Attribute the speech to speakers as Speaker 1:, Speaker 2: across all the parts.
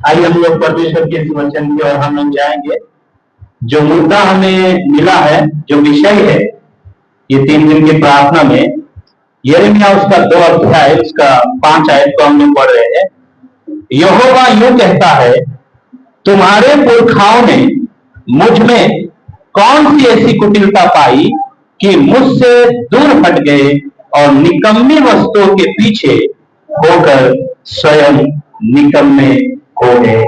Speaker 1: आइए हम लोग परमेश्वर के इस वचन की ओर हम लोग जाएंगे। जो मुद्दा हमें मिला है, जो विषय है ये 3 दिन की प्रार्थना में, यिर्मयाह उसका 2 अध्याय उसका 5 आयत को हम लोग पढ़ रहे हैं। यहोवा यूं कहता है, तुम्हारे पुरखाओं ने मुझ में कौन सी ऐसी कुटिलता पाई कि मुझसे दूर हट गए और निकम्मी वस्तुओं के पीछे होकर स्वयं निकम्मे हो गए।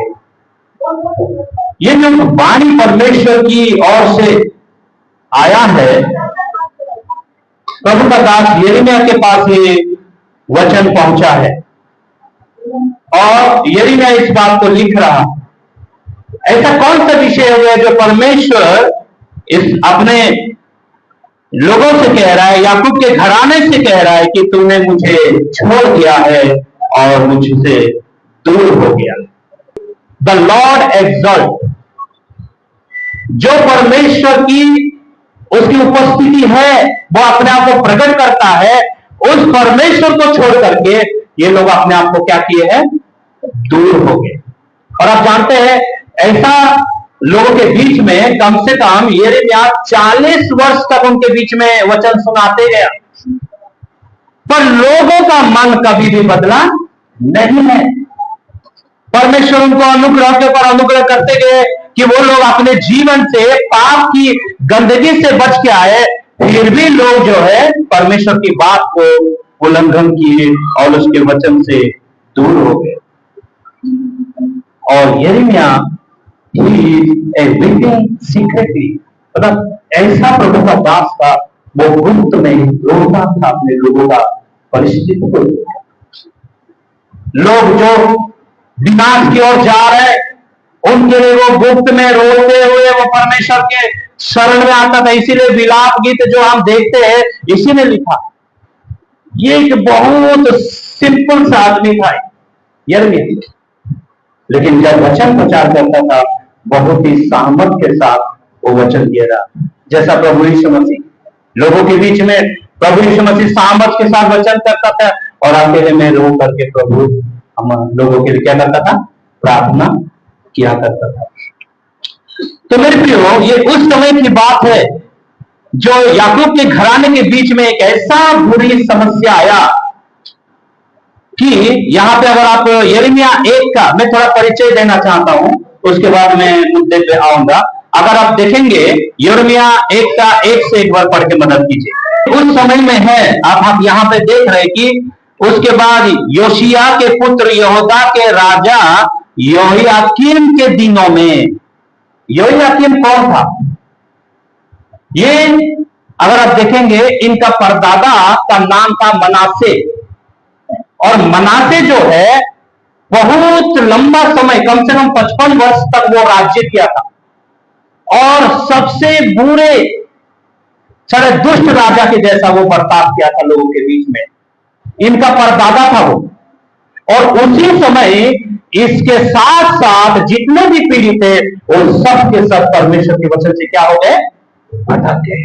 Speaker 1: ये जो वाणी परमेश्वर की ओर से आया है, प्रभु का दास यिर्मयाह के पास ये वचन पहुंचा है और यिर्मयाह इस बात को लिख रहा। ऐसा कौन सा विषय है जो परमेश्वर इस अपने लोगों से कह रहा है, याकूब के घराने से कह रहा है कि तूने मुझे छोड़ दिया है और मुझसे दूर हो गया। द लॉर्ड एक्सॉल्ट, जो परमेश्वर की उसकी उपस्थिति है वो अपने आप को प्रकट करता है, उस परमेश्वर को छोड़ करके ये लोग अपने आप को क्या किए हैं, दूर हो गए। और आप जानते हैं ऐसा लोगों के बीच में कम से कम यिर्मयाह 40 वर्ष तक उनके बीच में वचन सुनाते गया, पर लोगों का मन कभी भी बदला नहीं है। परमेश्वर उनको अनुग्रह के ऊपर अनुग्रह करते गए कि वो लोग अपने जीवन से पाप की गंदगी से बच के आए, फिर भी लोग जो है परमेश्वर की बात को उल्लंघन किए और उसके वचन से दूर हो गए। और यिर्मयाह सीक्रेटली, मतलब ऐसा प्रभु का दास था, वो गुप्त में रोकता था अपने लोगों का परिस्थिति को। लोग जो विनाश की ओर जा रहे उनके लिए वो गुप्त में रोते हुए वो परमेश्वर के शरण में आता था। इसीलिए विलाप गीत जो हम देखते हैं इसी ने लिखा। ये एक बहुत सिंपल सा आदमी था यिर्मयाह, लेकिन जब वचन प्रचार करता था बहुत ही सामर्थ के साथ वो वचन दे रहा। जैसा प्रभु यीशु मसीह लोगों के बीच में, प्रभु यीशु मसीह सामर्थ के साथ वचन करता था और अकेले में रो करके प्रभु हम लोगों के लिए क्या करता था, प्रार्थना किया करता था। तो मेरे प्रियो, ये उस समय की बात है जो याकूब के घराने के बीच में एक ऐसा बुरी समस्या आया कि यहां पे अगर आप यिर्मयाह 1 का मैं थोड़ा परिचय देना चाहता हूं, उसके बाद मैं मुद्दे पे आऊंगा। अगर आप देखेंगे यिर्मयाह 1 का 1 से एक बार पढ़ के मदद कीजिए। उस समय में है, आप यहां पे देख रहे कि उसके बाद योशिय्याह के पुत्र यहूदा के राजा योयाकीम के दिनों में, योयाकीम कौन था? ये अगर आप देखेंगे इनका परदादा का नाम था मनासे, और मनासे जो है बहुत लंबा समय, कम से कम 55 वर्ष तक वो राज्य किया था और सबसे बुरे सारे दुष्ट राजा के जैसा वो बर्ताव किया था लोगों के बीच में। इनका परदादा था वो, और उसी समय इसके साथ साथ जितने भी पीढ़ी थे वो सब के सब परमेश्वर के वचन से क्या हो गए, भटक गए।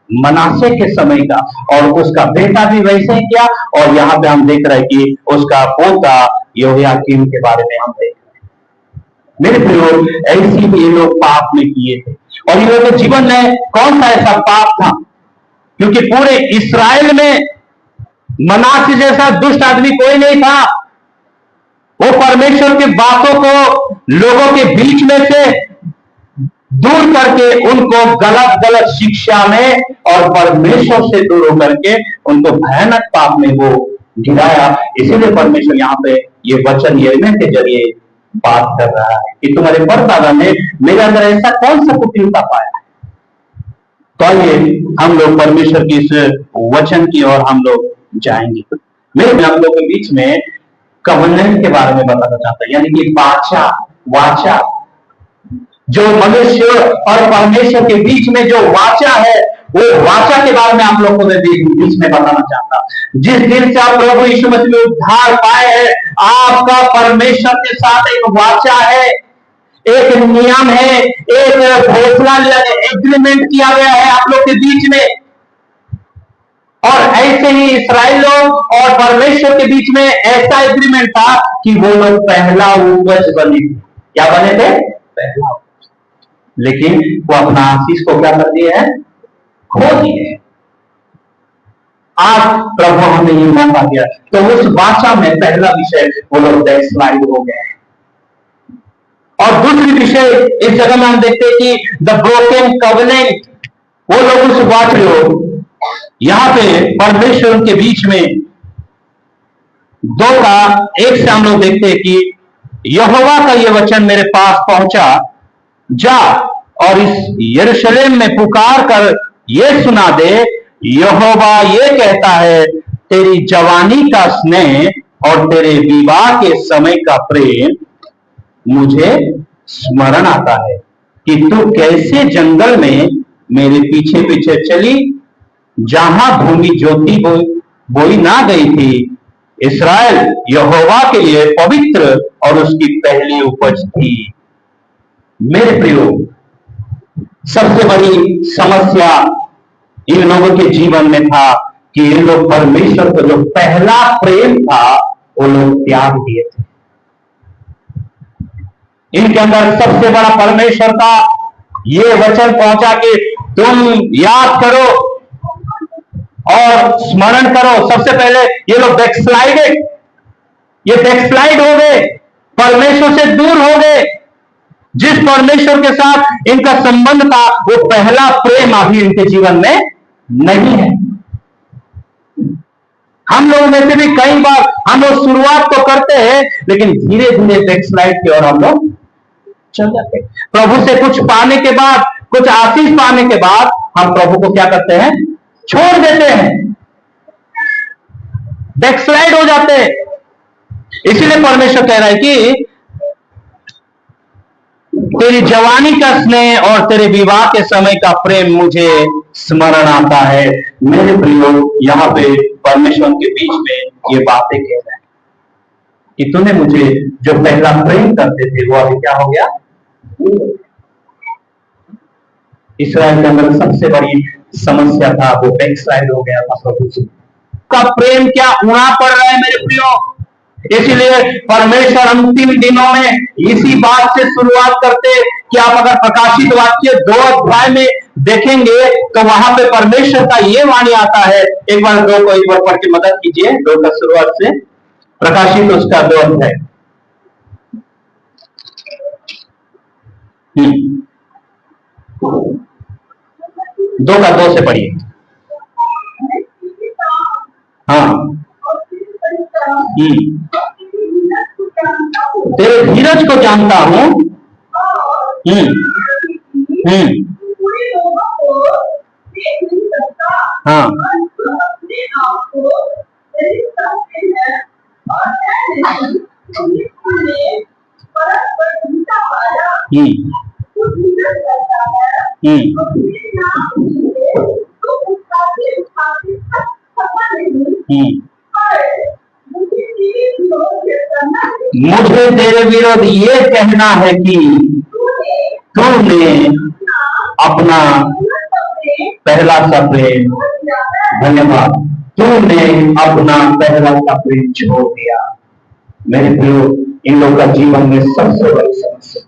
Speaker 1: मनासे के समय का, और उसका बेटा भी वैसे ही किया। और यहाँ पे हम देख रहे हैं कि उसका पोता योयाकीम के बारे में हम देख रहे हैं। मेरे प्रियो, ऐसी भी ये लोग पाप में किए थे, और इन लोगों के जीवन में कौन सा ऐसा पाप था, क्योंकि पूरे इस्राएल में मनासे जैसा दुष्ट आदमी कोई नहीं था। वो परमेश्वर की बातों को लोगों के बीच में से दूर करके उनको गलत गलत शिक्षा में और परमेश्वर से दूर होकर के उनको भयानक पाप में वो गिराया। इसीलिए परमेश्वर यहाँ पे ये वचन यिर्मयाह के जरिए बात कर रहा है कि तुम्हारे परदादा ने मेरे अंदर ऐसा कौन सा कुटिलता पाया। तो आइए हम लोग परमेश्वर की इस वचन की ओर हम लोग जाएंगे। मैं आप लोगों के बीच में कवनेंट के बारे में बताना चाहता हूं, यानी कि वाचा, जो मनुष्य और परमेश्वर के बीच में जो वाचा है, वो वाचा के बारे में आप लोगों के बीच में बताना चाहता। जिस दिन से आप प्रभु यीशु मसीह में उद्धार पाए हैं, आपका परमेश्वर के साथ एक वाचा है, एक नियम है, एक फैसला एग्रीमेंट किया गया है आप लोग के बीच में। और ऐसे ही इसराइल लोग और परमेश्वर के बीच में ऐसा एग्रीमेंट था कि वो लोग पहला उपज बने। क्या बने थे? पहला। लेकिन वो अपना आशीष को क्या कर दिए हैं? खो दिए। आज प्रभु हमें ये मौका दिया, तो उस वाचा में पहला विषय वो लोग बैकस्लाइड हो गए। और दूसरी विषय इस जगह में हम देखते हैं कि द ब्रोकन कवनेंट, वो लोग उस वाच लोग यहां पे परमेश्वर के बीच में दो का एक से हम लोग देखते हैं कि यहोवा का ये वचन मेरे पास पहुंचा, जा और इस यरूशलेम में पुकार कर ये सुना दे, यहोवा ये कहता है, तेरी जवानी का स्नेह और तेरे विवाह के समय का प्रेम मुझे स्मरण आता है कि तू कैसे जंगल में मेरे पीछे पीछे चली, जहां भूमि ज्योति बोई ना गई थी। इस्राएल यहोवा के लिए पवित्र और उसकी पहली उपज थी। मेरे प्रियो, सबसे बड़ी समस्या इन लोगों के जीवन में था कि इन लोग परमेश्वर का जो पहला प्रेम था वो लोग त्याग दिए थे। इनके अंदर सबसे बड़ा परमेश्वर का ये वचन पहुंचा कि तुम याद करो और स्मरण करो। सबसे पहले ये लोग बैकस्लाइडेड, ये बैकस्लाइड हो गए, परमेश्वर से दूर हो गए। जिस परमेश्वर के साथ इनका संबंध था वो पहला प्रेम अभी इनके जीवन में नहीं है। हम लोग में से भी कई बार हम लोग शुरुआत तो करते हैं, लेकिन धीरे धीरे बैकस्लाइड की ओर हम लोग चल जाते हैं। प्रभु से कुछ पाने के बाद, कुछ आशीष पाने के बाद हम प्रभु को क्या करते हैं? छोड़ देते हैं, बैकस्लाइड हो जाते हैं। इसीलिए परमेश्वर कह रहा है कि तेरी जवानी का स्नेह और तेरे विवाह के समय का प्रेम मुझे स्मरण आता है। मेरे प्रियो, यहां पे परमेश्वर के बीच में ये बातें कह रहे हैं कि तूने मुझे जो पहला प्रेम करते थे वो अभी क्या हो गया? इस्राएल के अंदर सबसे बड़ी समस्या था वो बैकस्लाइड हो गया था प्रभु से का प्रेम क्या उड़ा पड़ रहा है मेरे प्रियो। इसीलिए परमेश्वर अंतिम दिनों में इसी बात से शुरुआत करते कि आप अगर प्रकाशित वाक्य 2 अध्याय में देखेंगे तो वहां पे परमेश्वर का ये वाणी आता है। एक बार 2 को एक बार पढ़ के मदद कीजिए, 2 का शुरुआत से, प्रकाशित उसका 2 अध्याय। 2 का 2 से पढ़िए। हाँ, तेरे धीरज को जानता हूं। हाँ, मुझे तेरे विरोध ये कहना है कि तूने अपना पहला सा प्रेम, धन्यवाद, तूने अपना पहला सा प्रेम छोड़ दिया। मेरे प्रियो, इन लोगों का जीवन में सबसे बड़ी समस्या।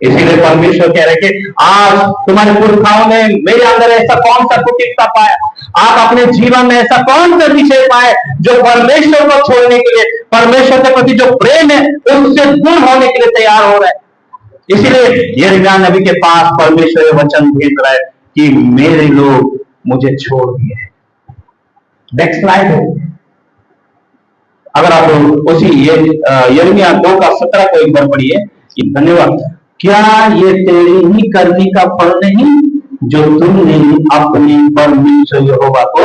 Speaker 1: इसीलिए परमेश्वर कह रहे कि आज तुम्हारे पुरखाओं ने मेरे अंदर ऐसा कौन सा कुटिलता पाया, आप अपने जीवन में ऐसा कौन सा विषय पाए जो परमेश्वर को छोड़ने के लिए, परमेश्वर के प्रति जो प्रेम है उससे दूर होने के लिए तैयार हो रहे हैं। इसीलिए यिर्मयाह नबी के पास परमेश्वर वचन भेज रहा है कि मेरे लोग मुझे छोड़ दिए, बैकस्लाइड हो। अगर आप उसी यिर्मयाह 2 का 17 को एक बार पढ़िए। धन्यवाद। क्या ये तेरी ही करनी का फल नहीं जो तुमने अपने परमेश्वर यहोवा को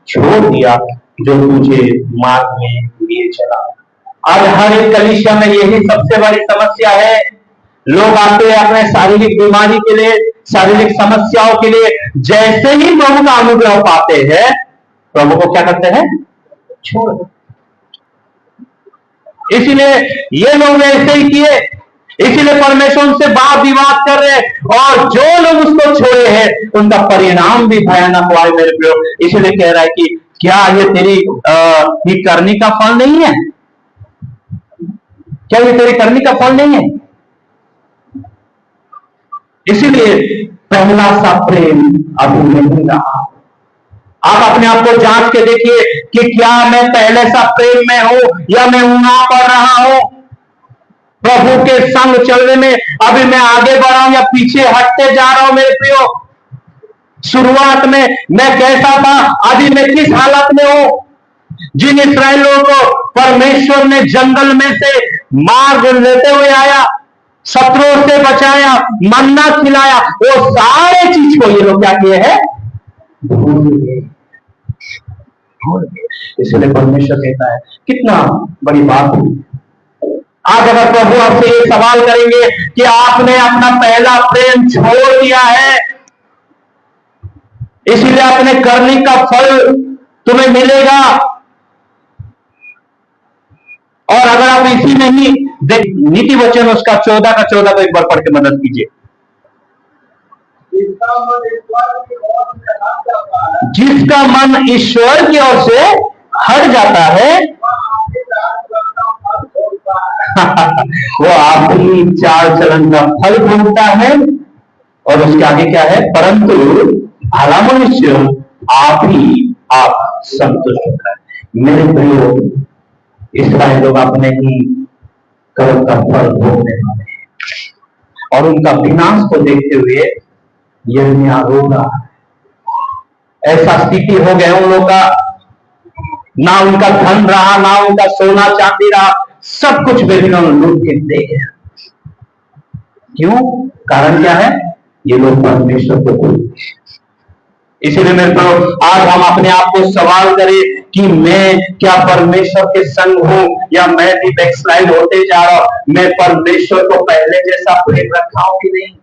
Speaker 1: छोड़ दिया, जो तुझे मार्ग में लिए चला। आज हर एक कलीसिया में यही सबसे बड़ी समस्या है। लोग आते हैं अपने शारीरिक बीमारी के लिए, शारीरिक समस्याओं के लिए, जैसे ही प्रभु का अनुग्रह पाते हैं प्रभु को क्या करते हैं? छोड़। इसीलिए ये लोग ऐसे ही किए। इसीलिए परमेश्वर उनसे वाद विवाद कर रहे हैं, और जो लोग उसको छोड़े हैं उनका परिणाम भी भयानक हुआ है मेरे प्रियो। इसीलिए कह रहा है कि क्या ये तेरी ही करनी का फल नहीं है? क्या ये तेरी करनी का फल नहीं है? इसीलिए पहला सा प्रेम अभी नहीं रहा। आप अपने आप को जांच के देखिए कि क्या मैं पहले सा प्रेम में हूं या मैं ऊना पड़ रहा हूं। प्रभु के संग चलने में अभी मैं आगे बढ़ा हूं या पीछे हटते जा रहा हूं मेरे प्रियो। शुरुआत में मैं कैसा था, अभी मैं किस हालत में हूं। जिन इस्राएलियों को परमेश्वर ने जंगल में से मार्ग लेते हुए आया, शत्रुओं से बचाया, मन्ना खिलाया, वो सारे चीज को ये लोग क्या किए हैं? भूल गए। इसलिए परमेश्वर कहता है कितना बड़ी बात हुई। आज अगर प्रभु आपसे ये सवाल करेंगे कि आपने अपना पहला प्रेम छोड़ दिया है, इसीलिए अपने करने का फल तुम्हें मिलेगा, और अगर आप इसी में ही नीति वचन उसका 14 का 14 को एक बार पढ़ के मदद कीजिए। जिसका मन ईश्वर की ओर से हट जाता है वो अपनी चाल चलन का फल भोगता है, और उसके आगे क्या है? परंतु भला मनुष्य आप संतुष्ट होता है। मेरे प्रियो, इस्राएल लोग अपने ही कर्म का फल भोगने वाले हैं, और उनका विनाश को देखते हुए यिर्मयाह रो रहा है। ऐसा स्थिति हो गया उन लोगों का, ना उनका धन रहा, ना उनका सोना चांदी रहा, सब कुछ बेबीलोन लूट के ले गया। क्यों? कारण क्या है? ये लोग परमेश्वर को भूल गए। इसीलिए मेरे को आज हम अपने आप को सवाल करें कि मैं क्या परमेश्वर के संग हूं, या मैं भी बैकस्लाइड होते जा रहा हूं। मैं परमेश्वर को पहले जैसा प्रेम रखा हूं कि नहीं?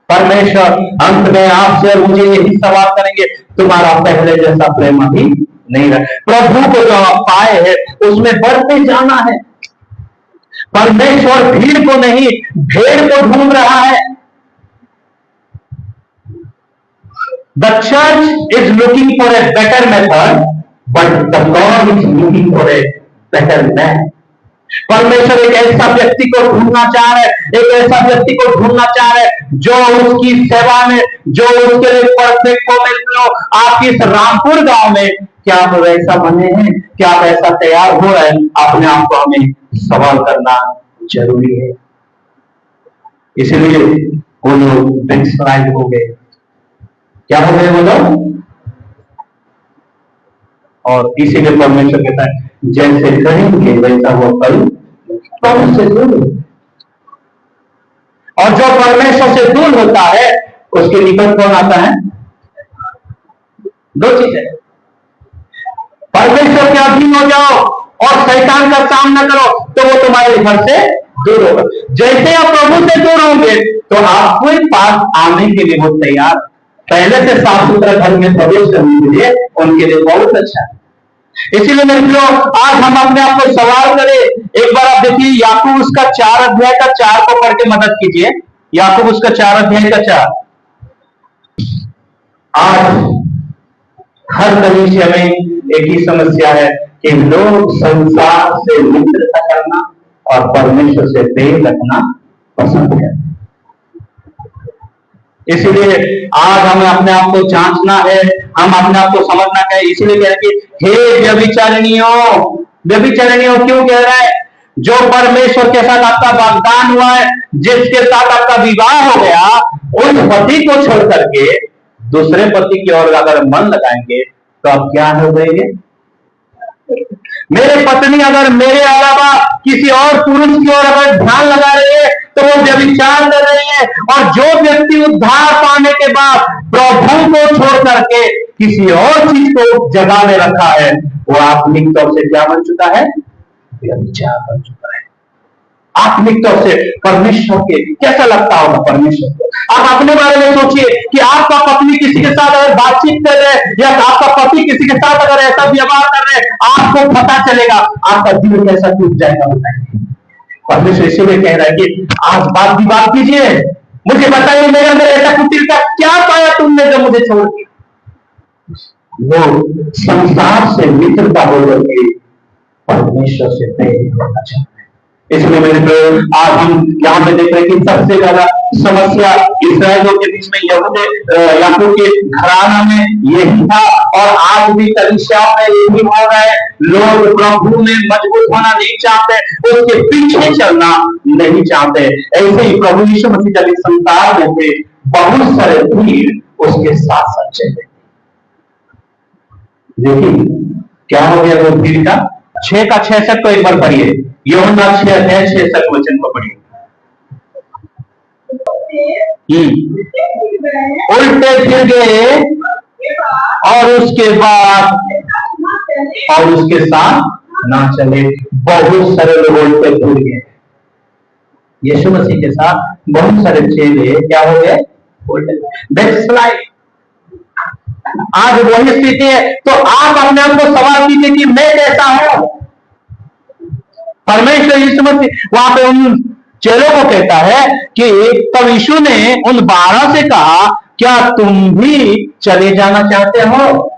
Speaker 1: परमेश्वर अंत में आपसे और मुझे यही सवाल करेंगे, तुम्हारा पहले जैसा प्रेम अभी नहीं रहा। प्रभु को जो आप पाए हैं उसमें बढ़ते जाना है। परमेश्वर भीड़ को नहीं, भेड़ को ढूंढ रहा है। The church is looking for a better method, but the God is looking for a better man. परमेश्वर एक ऐसा व्यक्ति को ढूंढना चाह रहे, एक ऐसा व्यक्ति को ढूंढना चाह रहे जो उसकी सेवा में, जो उसके लिए परफेक्ट को मिल लो। आप इस रामपुर गांव में क्या आप वैसा बने हैं? क्या आप ऐसा तैयार हो रहे हैं? अपने आप को हमें सवाल करना जरूरी है। इसलिए वो लोग बैकस्लाइड हो गए। क्या हो गए वो लोग? और इसीलिए परमेश्वर कहता है जैसे करेंगे वैसा वो फल प्रभु से दूर। और जो परमेश्वर से दूर होता है उसके निकट कौन आता है? दो चीजें, परमेश्वर के अधीन हो जाओ और शैतान का सामना करो तो वो तुम्हारे घर से दूर होगा। जैसे आप प्रभु से दूर होंगे तो आपको पास आने के लिए वो तैयार, पहले से साफ सुथरा घर में प्रवेश करने के लिए उनके लिए बहुत अच्छा है। इसीलिए मेरे लोग आज हम अपने आप को सवाल करें। एक बार आप देखिए याकूब उसका 4 अध्याय का 4 को पढ़ के मदद कीजिए। याकूब उसका 4 अध्याय का 4। आज हर कलीसिया में एक ही समस्या है कि लोग संसार से मित्रता करना और परमेश्वर से प्रेम रखना पसंद करते। इसीलिए आज हमें अपने आप को जांचना है, हम अपने आप को समझना है। इसीलिए कह रहे कि हे व्यभिचारिणियों क्यों कह रहा है? जो परमेश्वर के साथ आपका वाग्दान हुआ है, जिसके साथ आपका विवाह हो गया, उस पति को छोड़ करके दूसरे पति की ओर अगर मन लगाएंगे तो आप क्या हो जाएंगे? मेरे पत्नी अगर मेरे अलावा किसी और पुरुष की ओर अगर ध्यान लगा रही है तो वो व्यभिचार कर रही है। और जो व्यक्ति उद्धार पाने के बाद प्रभु को छोड़ करके किसी और चीज को जगह में रखा है, वो आत्मिक तौर से क्या बन चुका है? व्यभिचार बन चुका है। आत्मिक तौर से परमेश्वर के कैसा लगता होगा परमेश्वर को? आप अपने बारे में सोचिए कि आपका पत्नी किसी के साथ अगर बातचीत कर रहे हैं या आपका पति किसी के साथ अगर ऐसा व्यवहार कर रहे हैं, आपको पता चलेगा, आपका दिल कैसा टूट जाएगा बताइए। परमेश्वर इसीलिए कह रहा है कि आज बात की बात कीजिए, मुझे बताइए मेरे अंदर ऐसा कुटिलता क्या पाया तुमने जो मुझे छोड़ दिया। लोग संसार से मित्रता बोल के परमेश्वर से प्रेम करना चाहते हैं। इसलिए मेरे प्रिय, आज हम यहाँ पे देख रहे हैं कि सबसे ज्यादा समस्या इस्राएलियों के बीच में याकूब के घराना में यही था, और आज भी कलीसिया में यही हो रहा है। लोग प्रभु में मजबूत होना नहीं चाहते, उसके पीछे चलना नहीं चाहते। ऐसे ही प्रभु यीशु मसीह जब इस संसार में थे, बहुत सारे भीड़ उसके साथ साथ चले। लेकिन क्या हो गया वो भीड़ का? 6 का 66 को एक बार पढ़िए, यूहन्ना 6:66 वचन को पढ़िए। उल्टे फिर गए और उसके साथ ना चले। बहुत सारे लोग उल्टे फिर गए, यीशु मसीह के साथ बहुत सारे चेले क्या हो गए? उल्टे। बैकस्लाइड। आज वही स्थिति है। तो आप अपने आप को सवाल कीजिए कि मैं कैसा हूं? परमेश्वर यीशु मसीह वहां पे उन चेलों को कहता है कि तब यीशु ने उन 12 से कहा, क्या तुम भी चले जाना चाहते हो?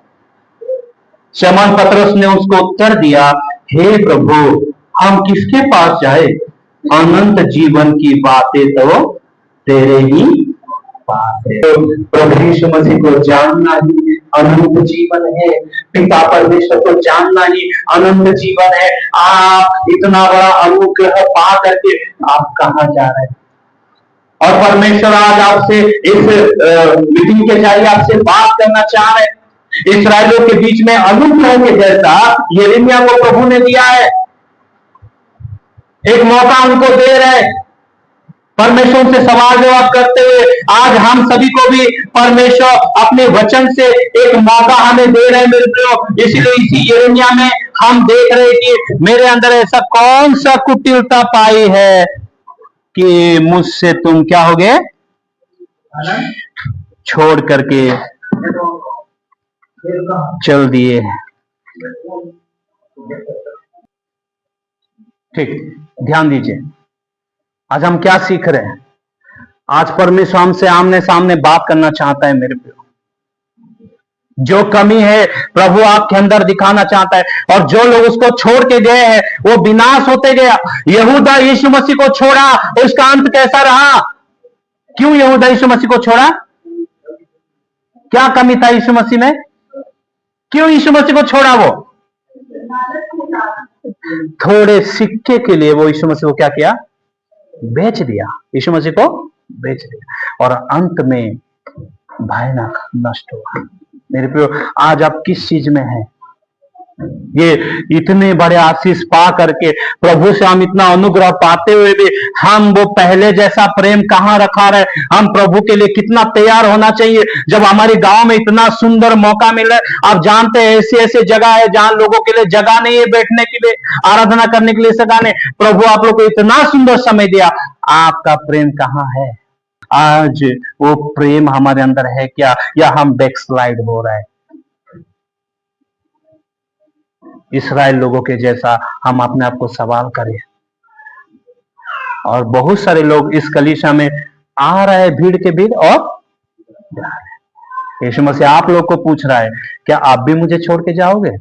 Speaker 1: शमौन पतरस ने उसको उत्तर दिया, हे प्रभु, हम किसके पास जाए? अनंत जीवन की बातें तो तेरे ही पास है। तो प्रभु यीशु मसीह को जानना ही अनंत जीवन है। पिता परमेश्वर को जानना ही अनंत जीवन है। आप इतना बड़ा अनुग्रह पा करके आप कहां जा रहे हैं? और परमेश्वर आज आपसे इस मीटिंग के जरिए आपसे बात करना चाह रहे हैं। इस्राएलियों के बीच में अनुग्रह के जैसा यिर्मयाह को प्रभु ने दिया है, एक मौका उनको दे रहे हैं परमेश्वर से सवाल जवाब करते हुए। आज हम सभी को भी परमेश्वर अपने वचन से एक मौका हमें दे रहे हैं मेरे प्रियो। इसलिए इसी यिर्मयाह में हम देख रहे हैं कि मेरे अंदर ऐसा कौन सा कुटिलता पाई है कि मुझसे तुम क्या हो गए? छोड़ करके चल दिए। ठीक, ध्यान दीजिए, आज हम क्या सीख रहे हैं? आज परमेश्वर हमसे आमने सामने बात करना चाहता है मेरे प्रियो। जो कमी है प्रभु आपके अंदर दिखाना चाहता है, और जो लोग उसको छोड़ के गए हैं वो विनाश होते गया। यहूदा यीशु मसीह को छोड़ा, उसका अंत कैसा रहा? क्यों यहूदा यीशु मसीह को छोड़ा? क्या कमी था यीशु मसीह में? क्यों यीशु मसीह को छोड़ा? वो थोड़े सिक्के के लिए वो यीशु मसीह को क्या किया? बेच दिया। यीशु मसीह को बेच दिया, और अंत में भयानक नष्ट हुआ। मेरे प्रियो, आज आप किस चीज में हैं? ये इतने बड़े आशीष पा करके, प्रभु से हम इतना अनुग्रह पाते हुए भी हम वो पहले जैसा प्रेम कहां रखा रहे? हम प्रभु के लिए कितना तैयार होना चाहिए जब हमारे गांव में इतना सुंदर मौका मिले। आप जानते हैं ऐसे ऐसे जगह है जहां लोगों के लिए जगह नहीं है, बैठने के लिए, आराधना करने के लिए जगह नहीं। प्रभु आप लोग को इतना सुंदर समय दिया, आपका प्रेम कहां है? आज वो प्रेम हमारे अंदर है क्या, या हम बैकस्लाइड हो रहे हैं? इस्राएल लोगों के जैसा हम अपने आप को सवाल करें। और बहुत सारे लोग इस कलीसिया में आ रहे हैं भीड़ के भीड़, और जा रहे हैं। यीशु मसीह आप लोग को पूछ रहा है, क्या आप भी मुझे छोड़ के जाओगे?